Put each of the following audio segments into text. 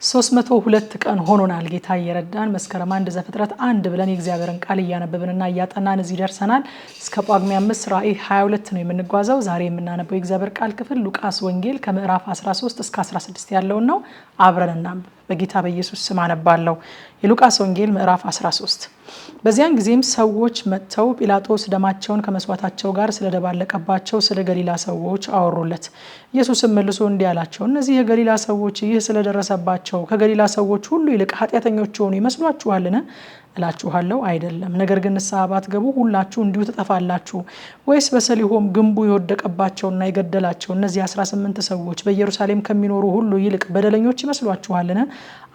302 ቀን ሆኖናል ጌታ እየረዳን መስከረም 1 ዘፍጥረት 1 ብለን የእግዚአብሔርን ቃል እያነበብንና እያጠናን እዚህ ደርሰናል። እስከ ጳጉሜ 5 ራዕይ 22 ነው የምንጓዘው። ዛሬ የምናነበው የእግዚአብሔር ቃል ክፍል ሉቃስ ወንጌል ከምዕራፍ 13 እስከ 16 ያለውን ነው። አብረን እናንብብ። በጌታ በኢየሱስ ስም አነባለሁ። የሉቃስ ወንጌል ምዕራፍ 13። በዚያን ጊዜም ሰዎች መጥተው ጲላጦስ ደማቸውን ከመስዋዕታቸው ጋር ስለደባለቀባቸው ስለ ገሊላ ሰዎች አወሩለት። ኢየሱስም መልሶ እንዲህ አላቸው፣ እነዚህ የገሊላ ሰዎች ይህ ስለደረሰባቸው ከገሊላ ሰዎች ሁሉ ይልቅ ኃጢአተኞች ሆኑ ይመስሏችኋልን? እላችኋለሁ አይደለም። ነገር ግን ንስሐ ባትገቡ ሁላችሁ እንዲሁ ትጠፋላችሁ። ወይስ በሰሊሆም ግንቡ የወደቀባቸውና የገደላቸው እነዚህ 18 ሰዎች በኢየሩሳሌም ከሚኖሩ ሁሉ ይልቅ በደለኞች ይመስሏችኋልን?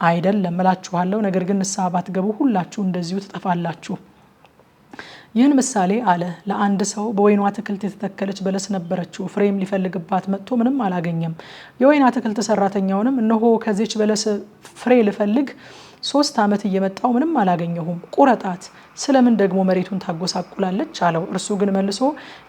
አይደለም እላችኋለሁ። ነገር ግን ንስሐ ባትገቡ ሁላችሁ እንደዚሁ ትጠፋላችሁ። ይህን ምሳሌ አለ። ለአንድ ሰው በወይኑ አትክልት የተተከለች በለስ ነበረችው። ፍሬም ሊፈልግባት መጥቶ ምንም አላገኘም። የወይን አትክልት ሰራተኛውንም እነሆ ከዚች በለስ ፍሬ ልፈልግ 3 ዓመት እየመጣው ምንም አላገኘሁም፣ ቁረጣት፣ ስለምን ደግሞ መሬቱን ታጎሳቁላለች አለው። እርሱ ግን መልሶ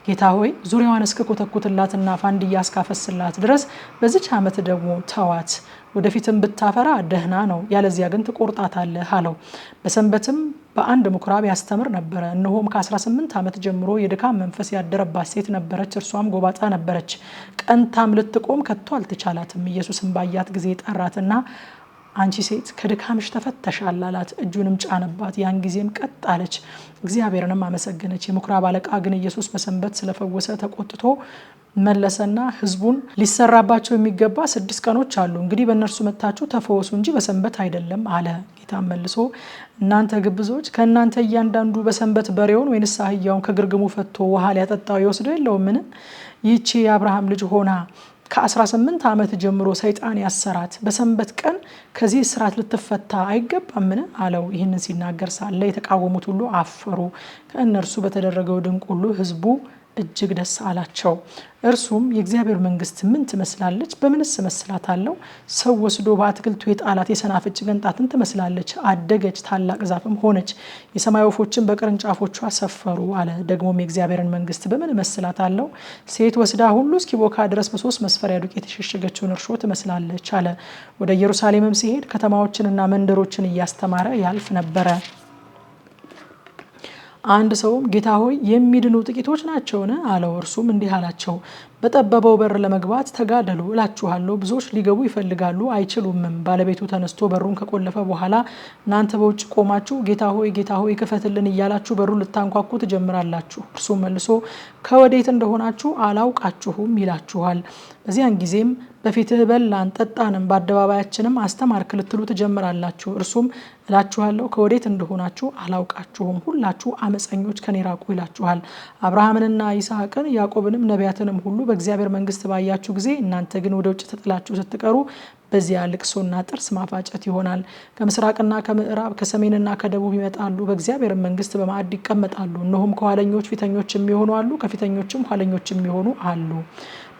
ጌታ ሆይ ዙሪያዋን እስክኮተኩትላትና ፋንድያ እስካፈስላት ድረስ በዚች ዓመት ደግሞ ተዋት፣ ወደፊትም ብታፈራ ደህና ነው፣ ያለዚያ ግን ትቆርጣታለህ አለው። በሰንበትም በአንድ ምኩራብ ያስተምር ነበረ። እነሆም ከ18 ዓመት ጀምሮ የድካም መንፈስ ያደረባት ሴት ነበረች። እርሷም ጎባጣ ነበረች፣ ቀንታም ልትቆም ከቶ አልተቻላትም። ኢየሱስም ባያት ጊዜ ጠራትና አንቺ ሴት ከድካምሽ ተፈተሻል አላት። እጁንም ጫነባት። ያን ጊዜም ቀጥ አለች፣ እግዚአብሔርንም አመሰገነች። የምኩራብ አለቃ ግን ኢየሱስ በሰንበት ስለፈወሰ ተቆጥቶ መለሰና ሕዝቡን ሊሰራባቸው የሚገባ 6 ቀኖች አሉ፣ እንግዲህ በእነርሱ መጥታችሁ ተፈወሱ እንጂ በሰንበት አይደለም አለ። ጌታም መልሶ እናንተ ግብዞች፣ ከእናንተ እያንዳንዱ በሰንበት በሬውን ወይንስ አህያውን ከግርግሙ ፈቶ ውሃ ሊያጠጣው ይወስደው የለውምን? ይህቺ የአብርሃም ልጅ ሆና ከ18 ዓመት ጀምሮ ሰይጣን ያሰራት በሰንበት ቀን ከዚህ እስራት ልትፈታ አይገባምን? አለው። ይህንን ሲናገር ሳለ የተቃወሙት ሁሉ አፈሩ። ከእነርሱ በተደረገው ድንቅ ሁሉ ሕዝቡ እጅግ ደስ አላቸው። እርሱም የእግዚአብሔር መንግስት ምን ትመስላለች? በምንስ እመስላታለሁ? ሰው ወስዶ በአትክልቱ የጣላት የሰናፍጭ ቅንጣትን ትመስላለች። አደገች፣ ታላቅ ዛፍም ሆነች፣ የሰማይ ወፎችን በቅርንጫፎቿ ሰፈሩ አለ። ደግሞም የእግዚአብሔርን መንግስት በምን እመስላታለሁ? ሴት ወስዳ ሁሉ እስኪቦካ ድረስ በ3 መስፈሪያ ዱቄት የሸሸገችውን እርሾ ትመስላለች አለ። ወደ ኢየሩሳሌምም ሲሄድ ከተማዎችንና መንደሮችን እያስተማረ ያልፍ ነበረ። አንድ ሰውም ጌታ ሆይ የሚድኑ ጥቂቶች ናቸውን? አለው። እርሱም እንዲህ አላቸው፣ በጠበበው በር ለመግባት ተጋደሉ። እላችኋለሁ ብዙዎች ሊገቡ ይፈልጋሉ አይችሉምም። ባለቤቱ ተነስቶ በሩን ከቆለፈ በኋላ እናንተ በውጭ ቆማችሁ ጌታ ሆይ ክፈትልን እያላችሁ በሩን ልታንኳኩ ትጀምራላችሁ። እርሱም መልሶ ከወዴት እንደሆናችሁ አላውቃችሁም ይላችኋል። በዚያን ጊዜም በፊትህ በላን ጠጣንም፣ በአደባባያችንም አስተማርክ ልትሉ ትጀምራላችሁ። እርሱም እላችኋለሁ ከወዴት እንደሆናችሁ አላውቃችሁም፣ ሁላችሁ አመፀኞች ከኔ ራቁ ይላችኋል። አብርሃምንና ይስሐቅን ያዕቆብንም ነቢያትንም ሁሉ በእግዚአብሔር መንግስት ባያችሁ ጊዜ እናንተ ግን ወደ ውጭ ተጥላችሁ ስትቀሩ በዚያ ልቅሶና ጥርስ ማፋጨት ይሆናል። ከምስራቅና ከምዕራብ ከሰሜንና ከደቡብ ይመጣሉ፣ በእግዚአብሔር መንግስት በማዕድ ይቀመጣሉ። እነሆም ከኋለኞች ፊተኞች የሚሆኑ አሉ፣ ከፊተኞችም ኋለኞች የሚሆኑ አሉ።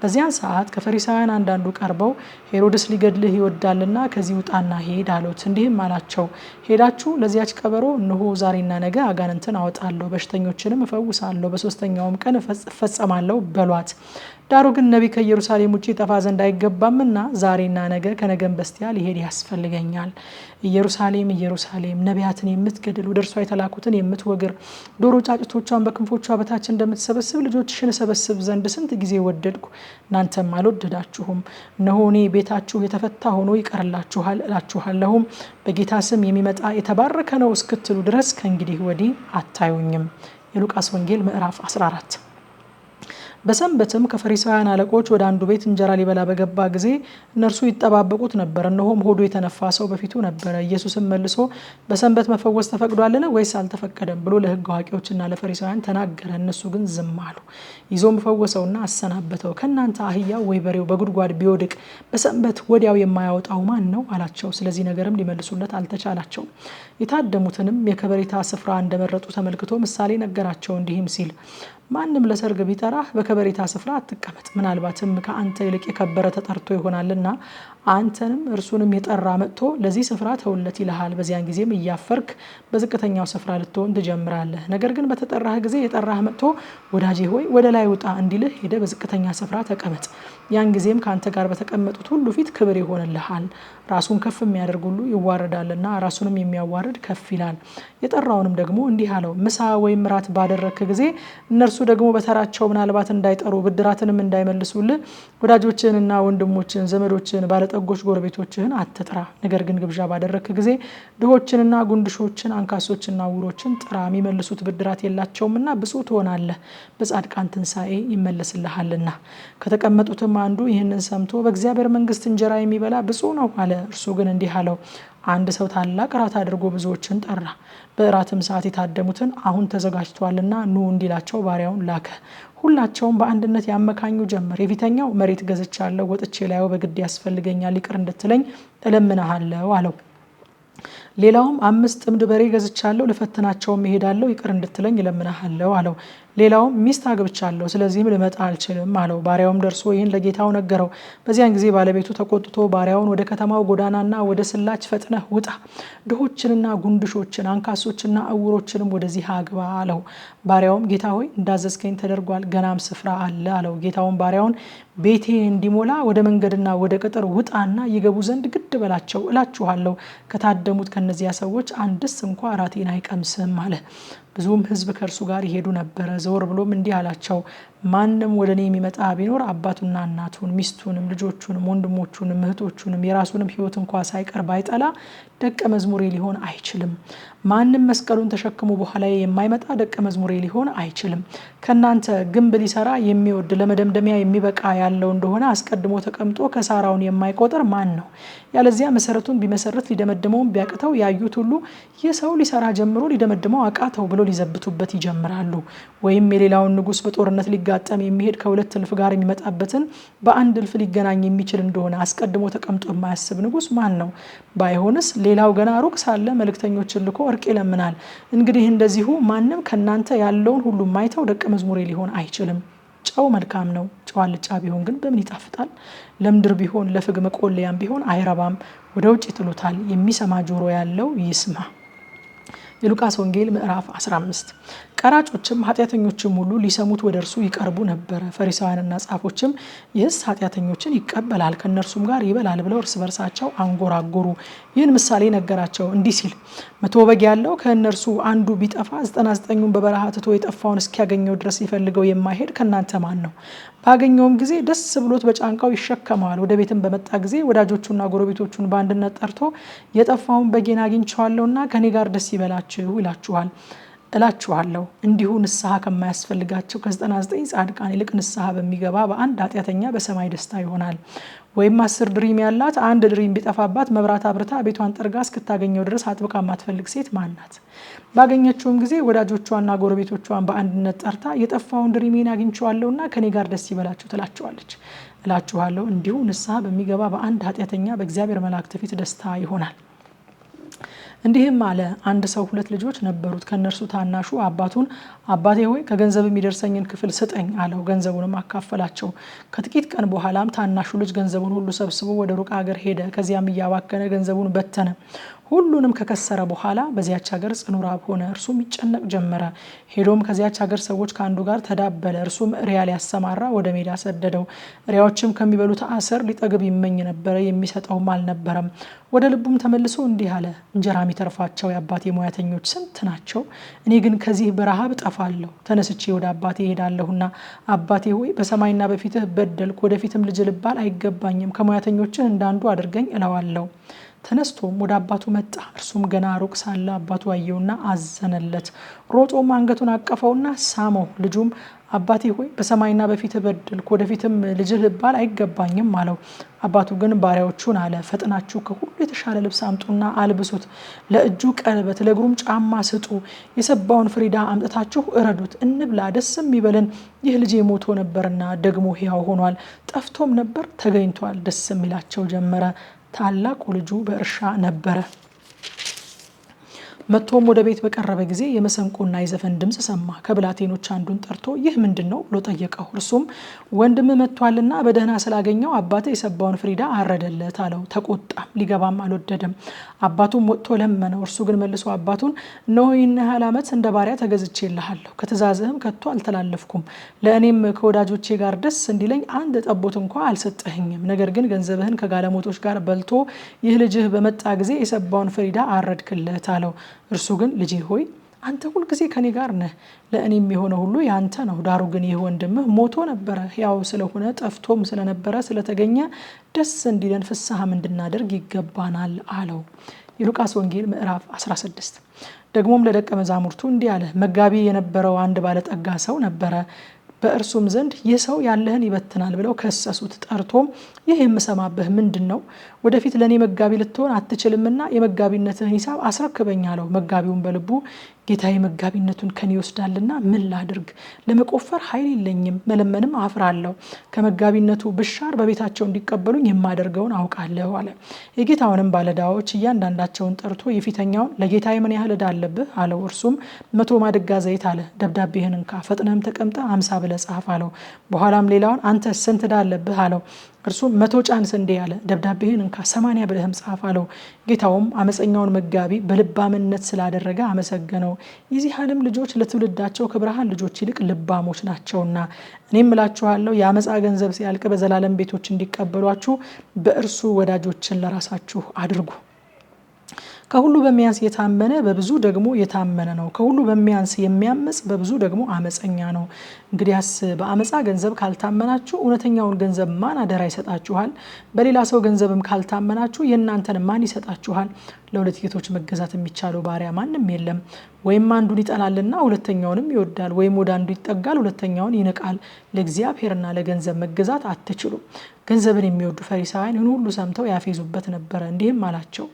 በዚያን ሰዓት ከፈሪሳውያን አንዳንዱ ቀርበው ሄሮድስ ሊገድልህ ይወዳልና ከዚህ ውጣና ሄድ አሉት። እንዲህም አላቸው፣ ሄዳችሁ ለዚያች ቀበሮ እነሆ ዛሬና ነገ አጋንንትን አወጣለሁ፣ በሽተኞችንም እፈውሳለሁ፣ በ3ኛውም ቀን እፈጸማለሁ በሏት። ዳሩ ግን ነቢይ ከኢየሩሳሌም ውጭ ጠፋ ዘንድ አይገባምና ዛሬና ነገ ከነገም በስቲያ ሊሄድ ያስፈልገኛል። ኢየሩሳሌም ኢየሩሳሌም፣ ነቢያትን የምትገድል ወደ እርሷ የተላኩትን የምትወግር፣ ዶሮ ጫጭቶቿን በክንፎቿ በታች እንደምትሰበስብ ልጆችሽን እሰበስብ ዘንድ ስንት ጊዜ ወደድኩ፣ እናንተም አልወደዳችሁም። እነሆ እኔ ቤታችሁ የተፈታ ሆኖ ይቀርላችኋል። እላችኋለሁም በጌታ ስም የሚመጣ የተባረከ ነው እስክትሉ ድረስ ከእንግዲህ ወዲህ አታዩኝም። የሉቃስ ወንጌል ምዕራፍ 14። በሰንበትም ከፈሪሳውያን አለቆች ወደ አንዱ ቤት እንጀራ ሊበላ በገባ ጊዜ እነርሱ ይጠባበቁት ነበር። እነሆም ሆዱ የተነፋ ሰው በፊቱ ነበረ። ኢየሱስም መልሶ በሰንበት መፈወስ ተፈቅዷልን ወይስ አልተፈቀደም ብሎ ለሕግ አዋቂዎችና ለፈሪሳውያን ተናገረ። እነሱ ግን ዝም አሉ። ይዞም ፈወሰውና አሰናበተው። ከእናንተ አህያ ወይ በሬው በጉድጓድ ቢወድቅ በሰንበት ወዲያው የማያወጣው ማን ነው አላቸው። ስለዚህ ነገርም ሊመልሱለት አልተቻላቸውም። የታደሙትንም የከበሬታ ስፍራ እንደመረጡ ተመልክቶ ምሳሌ ነገራቸው እንዲህም ሲል፣ ማንም ለሰርግ ቢጠራህ በከበሬታ ስፍራ አትቀመጥ፣ ምናልባትም ከአንተ ይልቅ የከበረ ተጠርቶ ይሆናልና አንተንም እርሱንም የጠራ መጥቶ ለዚህ ስፍራ ተውለት ይልሃል። በዚያን ጊዜም እያፈርክ በዝቅተኛው ስፍራ ልትሆን ትጀምራለህ። ነገር ግን በተጠራህ ጊዜ የጠራህ መጥቶ ወዳጄ ሆይ ወደ ላይ ውጣ እንዲልህ ሄደ በዝቅተኛ ስፍራ ተቀመጥ። ያን ጊዜም ከአንተ ጋር በተቀመጡት ሁሉ ፊት ክብር ይሆንልሃል። ራሱን ከፍ የሚያደርግ ሁሉ ይዋረዳልና ራሱንም የሚያዋርድ ከፍ ይላል። የጠራውንም ደግሞ እንዲህ አለው፣ ምሳ ወይም ራት ባደረግክ ጊዜ እነርሱ ደግሞ በተራቸው ምናልባት እንዳይጠሩ ብድራትንም እንዳይመልሱልህ ወዳጆችህንና ወንድሞችህን ዘመዶችህን ባለጠጎች ጎረቤቶችህን አትጥራ። ነገር ግን ግብዣ ባደረግክ ጊዜ ድሆችንና ጉንድሾችን አንካሶችና ዕውሮችን ጥራ። የሚመልሱት ብድራት የላቸውምና ብፁዕ ትሆናለህ፣ በጻድቃን ትንሣኤ ይመለስልሃልና። ከተቀመጡትም አንዱ ይህንን ሰምቶ በእግዚአብሔር መንግሥት እንጀራ የሚበላ ብፁዕ ነው አለ። እርሱ ግን እንዲህ አለው፣ አንድ ሰው ታላቅ እራት አድርጎ ብዙዎችን ጠራ። በእራትም ሰዓት የታደሙትን አሁን ተዘጋጅቷልና ኑ እንዲላቸው ባሪያውን ላከ። ሁላቸውም በአንድነት ያመካኙ ጀመር። የፊተኛው መሬት ገዝቻለሁ፣ ወጥቼ ላየው በግድ ያስፈልገኛል፣ ይቅር እንድትለኝ እለምንሃለሁ አለው። ሌላውም 5 ጥምድ በሬ ገዝቻለሁ፣ ልፈትናቸውም እሄዳለሁ፣ ይቅር እንድትለኝ እለምንሃለሁ አለው። ሌላውም ሚስት አግብቻለሁ፣ ስለዚህም ልመጣ አልችልም አለው። ባሪያውም ደርሶ ይህን ለጌታው ነገረው። በዚያን ጊዜ ባለቤቱ ተቆጥቶ ባሪያውን ወደ ከተማው ጎዳናና ወደ ስላች ፈጥነህ ውጣ፣ ድሆችንና ጉንድሾችን አንካሶችና ዕውሮችንም ወደዚህ አግባ አለው። ባሪያውም ጌታ ሆይ እንዳዘዝከኝ ተደርጓል፣ ገናም ስፍራ አለ አለው። ጌታውን ባሪያውን ቤቴ እንዲሞላ ወደ መንገድና ወደ ቅጥር ውጣና ይገቡ ዘንድ ግድ በላቸው፣ እላችኋለሁ ከታደሙት ከነዚያ ሰዎች አንድስ እንኳ እራቴን አይቀምስም አለ። ብዙም ሕዝብ ከእርሱ ጋር ይሄዱ ነበረ። ዘወር ብሎም እንዲህ አላቸው፣ ማንም ወደ እኔ የሚመጣ ቢኖር አባቱና እናቱን ሚስቱንም ልጆቹንም ወንድሞቹንም እህቶቹንም የራሱንም ሕይወት እንኳ ሳይቀር ባይጠላ ደቀ መዝሙሬ ሊሆን አይችልም። ማንም መስቀሉን ተሸክሞ በኋላ የማይመጣ ደቀ መዝሙሬ ሊሆን አይችልም። ከእናንተ ግንብ ሊሰራ የሚወድ ለመደምደሚያ የሚበቃ ያለው እንደሆነ አስቀድሞ ተቀምጦ ከሳራውን የማይቆጥር ማን ነው? ያለዚያ መሰረቱን ቢመሰረት ሊደመድመውን ቢያቅተው ያዩት ሁሉ ይህ ሰው ሊሰራ ጀምሮ ሊደመድመው አቃተው ብሎ ሊዘብቱበት ይጀምራሉ። ወይም የሌላውን ንጉሥ በጦርነት ሊጋጠም የሚሄድ ከሁለት እልፍ ጋር የሚመጣበትን በአንድ እልፍ ሊገናኝ የሚችል እንደሆነ አስቀድሞ ተቀምጦ የማያስብ ንጉሥ ማን ነው? ባይሆንስ ሌላው ገና ሩቅ ሳለ መልእክተኞችን ልኮ እርቅ ይለምናል። እንግዲህ እንደዚሁ ማንም ከእናንተ ያለውን ሁሉ የማይተው ደቀ መዝሙሬ ሊሆን አይችልም። ጨው መልካም ነው፣ ጨው አልጫ ቢሆን ግን በምን ይጣፍጣል? ለምድር ቢሆን ለፍግ መቆለያም ቢሆን አይረባም፣ ወደ ውጭ ይጥሉታል። የሚሰማ ጆሮ ያለው ይስማ። የሉቃስ ወንጌል ምዕራፍ 15። ቀራጮችም ኃጢአተኞችም ሁሉ ሊሰሙት ወደ እርሱ ይቀርቡ ነበረ። ፈሪሳውያንና ጻፎችም ይህስ ኃጢአተኞችን ይቀበላል ከእነርሱም ጋር ይበላል ብለው እርስ በርሳቸው አንጎራጎሩ። ይህን ምሳሌ ነገራቸው እንዲህ ሲል፣ 100 በግ ያለው ከእነርሱ አንዱ ቢጠፋ 99ን በበረሃ ትቶ የጠፋውን እስኪያገኘው ድረስ ሊፈልገው የማይሄድ ከእናንተ ማን ነው? ባገኘውም ጊዜ ደስ ብሎት በጫንቃው ይሸከመዋል። ወደ ቤትም በመጣ ጊዜ ወዳጆቹና ጎረቤቶቹን በአንድነት ጠርቶ የጠፋውን በጌን አግኝቼዋለሁና ከኔ ጋር ደስ ይበላችሁ ይላችኋል። እላችኋለሁ እንዲሁ ንስሐ ከማያስፈልጋቸው ከ99 ጻድቃን ይልቅ ንስሐ በሚገባ በአንድ ኃጢአተኛ በሰማይ ደስታ ይሆናል። ወይም 10 ድሪም ያላት አንድ ድሪም ቢጠፋባት መብራት አብርታ ቤቷን ጠርጋ እስክታገኘው ድረስ አጥብቃ የማትፈልግ ሴት ማን ናት? ባገኘችውም ጊዜ ወዳጆቿና ጎረቤቶቿን በአንድነት ጠርታ የጠፋውን ድሪሜን አግኝቼዋለሁና ከኔ ጋር ደስ ይበላችሁ ትላቸዋለች። እላችኋለሁ እንዲሁ ንስሐ በሚገባ በአንድ ኃጢአተኛ በእግዚአብሔር መላእክት ፊት ደስታ ይሆናል። እንዲህም አለ፣ አንድ ሰው 2 ልጆች ነበሩት። ከነርሱ ታናሹ አባቱን አባቴ ሆይ ከገንዘብ የሚደርሰኝን ክፍል ስጠኝ አለው። ገንዘቡንም አካፈላቸው። ከጥቂት ቀን በኋላም ታናሹ ልጅ ገንዘቡን ሁሉ ሰብስቦ ወደ ሩቅ ሀገር ሄደ። ከዚያም እያባከነ ገንዘቡን በተነ። ሁሉንም ከከሰረ በኋላ በዚያች ሀገር ጽኑ ራብ ሆነ። እርሱም ይጨነቅ ጀመረ። ሄዶም ከዚያች ሀገር ሰዎች ከአንዱ ጋር ተዳበለ። እርሱም እሪያ ሊያሰማራ ወደ ሜዳ ሰደደው። እሪያዎችም ከሚበሉት አሰር ሊጠግብ ይመኝ ነበረ፣ የሚሰጠውም አልነበረም። ወደ ልቡም ተመልሶ እንዲህ አለ፣ እንጀራ የሚተርፋቸው የአባቴ ሙያተኞች ስንት ናቸው? እኔ ግን ከዚህ በረሃብ እጠፋለሁ። ተነስቼ ወደ አባቴ እሄዳለሁና አባቴ ሆይ በሰማይና በፊትህ በደልኩ፣ ወደፊትም ልጅ ልባል አይገባኝም፣ ከሙያተኞችህ እንዳንዱ አድርገኝ እለዋለሁ። ተነስቶም ወደ አባቱ መጣ። እርሱም ገና ሩቅ ሳለ አባቱ አየውና አዘነለት። ሮጦም አንገቱን አቀፈውና ሳመው። ልጁም አባቴ ሆይ በሰማይና በፊትህ በደልኩ፣ ወደፊትም ልጅ ልባል አይገባኝም አለው። አባቱ ግን ባሪያዎቹን አለ፣ ፈጥናችሁ ከሁሉ የተሻለ ልብስ አምጡና አልብሱት፣ ለእጁ ቀለበት ለእግሩም ጫማ ስጡ፣ የሰባውን ፍሪዳ አምጥታችሁ እረዱት፣ እንብላ ደስም ይበለን። ይህ ልጄ ሞቶ ነበርና ደግሞ ሕያው ሆኗል፣ ጠፍቶም ነበር ተገኝቷል፣ ደስም ይላቸው ጀመረ። ታላቁ ልጁ በእርሻ ነበረ። መጥቶም ወደ ቤት በቀረበ ጊዜ የመሰንቆና የዘፈን ድምጽ ሰማ። ከብላቴኖች አንዱን ጠርቶ ይህ ምንድነው ብሎ ጠየቀው። እርሱም ወንድም መጥቷልና በደህና ስላገኘው አባቴ የሰባውን ፍሪዳ አረደለት አለው። ተቆጣም፣ ሊገባም አልወደደም። አባቱም ወጥቶ ለመነው። እርሱ ግን መልሶ አባቱን እነሆ ይህን ያህል ዓመት እንደ ባሪያ ተገዝቼልሃለሁ፣ ከትእዛዝህም ከቶ አልተላለፍኩም። ለእኔም ከወዳጆቼ ጋር ደስ እንዲለኝ አንድ ጠቦት እንኳ አልሰጠኸኝም። ነገር ግን ገንዘብህን ከጋለሞቶች ጋር በልቶ ይህ ልጅህ በመጣ ጊዜ የሰባውን ፍሪዳ አረድክለት አለው። እርሱ ግን ልጄ ሆይ አንተ ሁል ጊዜ ከኔ ጋር ነህ፣ ለእኔም የሆነ ሁሉ ያንተ ነው። ዳሩ ግን ይህ ወንድምህ ሞቶ ነበረ፣ ሕያው ስለሆነ ጠፍቶም ስለነበረ ስለተገኘ ደስ እንዲለን ፍስሐም እንድናደርግ ይገባናል አለው። የሉቃስ ወንጌል ምዕራፍ 16። ደግሞም ለደቀ መዛሙርቱ እንዲህ አለ። መጋቢ የነበረው አንድ ባለጠጋ ሰው ነበረ። በእርሱም ዘንድ ይህ ሰው ያለህን ይበትናል ብለው ከሰሱት። ጠርቶም ይህ የምሰማብህ ምንድን ነው? ወደፊት ለእኔ መጋቢ ልትሆን አትችልምና የመጋቢነትህን ሂሳብ አስረክበኝ አለው። መጋቢውን በልቡ ጌታዬ መጋቢነቱን ከኔ ይወስዳልና ምን ላድርግ? ለመቆፈር ኃይል የለኝም፣ መለመንም አፍራለሁ። ከመጋቢነቱ ብሻር በቤታቸው እንዲቀበሉኝ የማደርገውን አውቃለሁ አለ። የጌታውንም ባለዕዳዎች እያንዳንዳቸውን ጠርቶ የፊተኛውን ለጌታዬ ምን ያህል ዕዳ አለብህ አለው። እርሱም 100 ማድጋ ዘይት አለ። ደብዳቤህን እንካ፣ ፈጥነህም ተቀምጠ 50 ብለህ ጻፍ አለው። በኋላም ሌላውን አንተ ስንት ዕዳ አለብህ አለው። እርሱም 100 ጫን ስንዴ አለ። ደብዳቤህን እንካ 80 ብለህም ጻፍ አለው። ጌታውም አመፀኛውን መጋቢ በልባምነት ስላደረገ አመሰገነው። የዚህ ዓለም ልጆች ለትውልዳቸው ከብርሃን ልጆች ይልቅ ልባሞች ናቸውና እኔም እላችኋለሁ የአመፃ ገንዘብ ሲያልቅ በዘላለም ቤቶች እንዲቀበሏችሁ በእርሱ ወዳጆችን ለራሳችሁ አድርጉ። ከሁሉ በሚያንስ የታመነ በብዙ ደግሞ የታመነ ነው። ከሁሉ በሚያንስ የሚያመጽ በብዙ ደግሞ አመፀኛ ነው። እንግዲያስ በአመፃ ገንዘብ ካልታመናችሁ እውነተኛውን ገንዘብ ማን አደራ ይሰጣችኋል? በሌላ ሰው ገንዘብም ካልታመናችሁ የእናንተን ማን ይሰጣችኋል? ለሁለት ጌቶች መገዛት የሚቻለው ባሪያ ማንም የለም። ወይም አንዱን ይጠላልና ሁለተኛውንም ይወዳል፣ ወይም ወደ አንዱ ይጠጋል ሁለተኛውን ይንቃል። ለእግዚአብሔርና ለገንዘብ መገዛት አትችሉም። ገንዘብን የሚወዱ ፈሪሳውያን ይህን ሁሉ ሰምተው ያፌዙበት ነበረ። እንዲህም አላቸው፣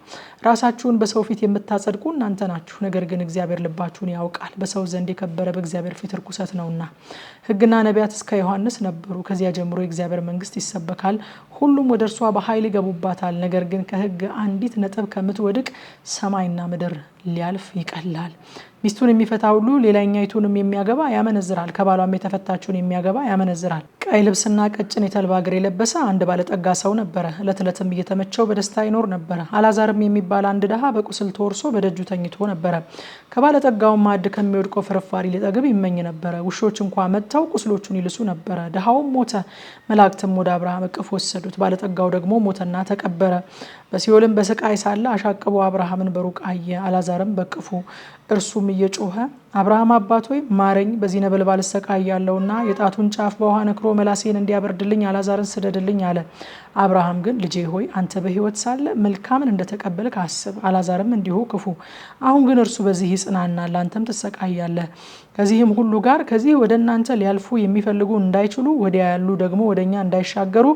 ራሳችሁን በሰው ፊት የምታጸድቁ እናንተ ናችሁ፣ ነገር ግን እግዚአብሔር ልባችሁን ያውቃል። በሰው ዘንድ የከበረ በእግዚአብሔር ፊት ርኩሰት ነውና። ሕግና ነቢያት እስከ ዮሐንስ ነበሩ። ከዚያ ጀምሮ የእግዚአብሔር መንግስት ይሰበካል፣ ሁሉም ወደ እርሷ በኃይል ይገቡባታል። ነገር ግን ከሕግ አንዲት ነጥብ ከምትወድቅ ሰማይና ምድር ሊያልፍ ይቀላል። ሚስቱን የሚፈታ ሁሉ ሌላኛይቱንም የሚያገባ ያመነዝራል፣ ከባሏም የተፈታችውን የሚያገባ ያመነዝራል። ቀይ ልብስና ቀጭን የተልባ እግር የለበሰ አንድ ባለጠጋ ሰው ነበረ። ዕለት ዕለትም እየተመቸው በደስታ ይኖር ነበረ። አልዓዛርም የሚባል አንድ ድሃ በቁስል ተወርሶ በደጁ ተኝቶ ነበረ። ከባለጠጋውም ማዕድ ከሚወድቀው ፍርፋሪ ሊጠግብ ይመኝ ነበረ። ውሾች እንኳ መጥተው ቁስሎቹን ይልሱ ነበረ። ድሃውም ሞተ፣ መላእክትም ወደ አብርሃም እቅፍ ወሰዱት። ባለጠጋው ደግሞ ሞተና ተቀበረ። በሲኦልም በስቃይ ሳለ አሻቅቦ አብርሃምን በሩቅ አየ፣ አልዓዛርም በቅፉ። እርሱም እየጮኸ አብርሃም አባት ሆይ ማረኝ፣ በዚህ ነበልባል እሰቃያለሁና የጣቱን ጫፍ በውሃ ነክሮ መላሴን እንዲያበርድልኝ አልዓዛርን ስደድልኝ አለ። አብርሃም ግን ልጄ ሆይ አንተ በሕይወት ሳለ መልካምን እንደተቀበልክ አስብ፣ አልዓዛርም እንዲሁ ክፉ። አሁን ግን እርሱ በዚህ ይጽናናል፣ አንተም ትሰቃያለህ። ከዚህም ሁሉ ጋር ከዚህ ወደ እናንተ ሊያልፉ የሚፈልጉ እንዳይችሉ ወዲያ ያሉ ደግሞ ወደኛ እንዳይሻገሩ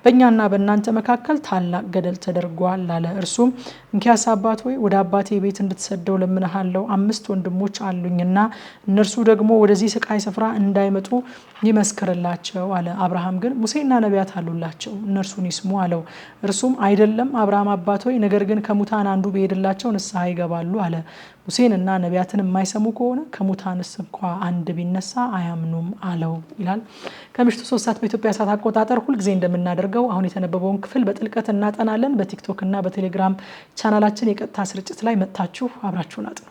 በእኛና በእናንተ መካከል ታላቅ ገደል ተደርጓል አለ። እርሱም እንኪያስ አባት ሆይ ወደ አባቴ ቤት እንድትሰደው ለምንሃለው፣ 5 ወንድሞች አሉኝና እነርሱ ደግሞ ወደዚህ ስቃይ ስፍራ እንዳይመጡ ይመስክርላቸው አለ። አብርሃም ግን ሙሴና ነቢያት አሉላቸው፣ እነርሱን ይስሙ አለው። እርሱም አይደለም አብርሃም አባት ሆይ፣ ነገር ግን ከሙታን አንዱ ቢሄድላቸው ንስሐ ይገባሉ አለ። ሙሴንና ነቢያትን የማይሰሙ ከሆነ ከሙታንስ እንኳ አንድ ቢነሳ አያምኑም አለው ይላል። ከምሽቱ 3 ሰዓት በኢትዮጵያ ሰዓት አቆጣጠር ሁልጊዜ እንደምናደርገው አሁን የተነበበውን ክፍል በጥልቀት እናጠናለን። በቲክቶክ እና በቴሌግራም ቻናላችን የቀጥታ ስርጭት ላይ መጥታችሁ አብራችሁን አጥኑ።